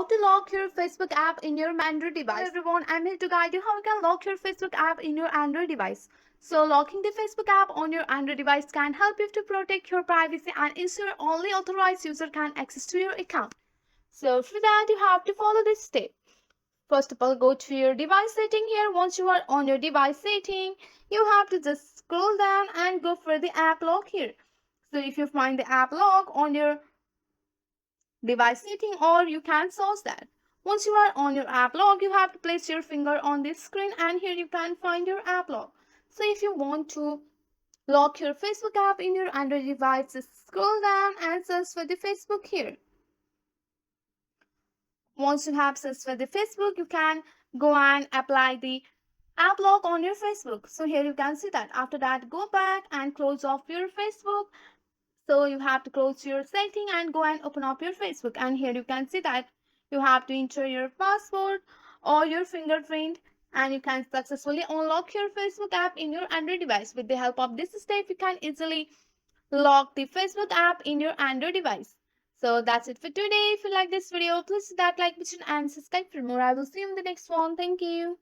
how to lock your Facebook app in your Android device. Hello everyone, I'm here to guide you how you can lock your Facebook app in your Android device. So locking the Facebook app on your Android device can help you to protect your privacy and ensure only authorized user can access to your account. So for that you have to follow this step. First of all, go to your device setting here. Once you are on your device setting, you have to just scroll down and go for the app lock here. So if you find the app lock on your device setting, or you can source that. Once you are on your app log, you have to place your finger on this screen and here you can find your app log. So if you want to lock your Facebook app in your Android device, just scroll down and search for the Facebook here. Once you have searched for the Facebook, you can go and apply the app lock on your Facebook. So here you can see that. After that, go back and close off your Facebook. So you have to close your setting and go and open up your Facebook, and here you can see that you have to enter your password or your fingerprint, and you can successfully unlock your Facebook app in your Android device. With the help of this step, you can easily lock the Facebook app in your Android device. So that's it for today. If you like this video, please hit that like button and subscribe for more. I will see you in the next one. Thank you.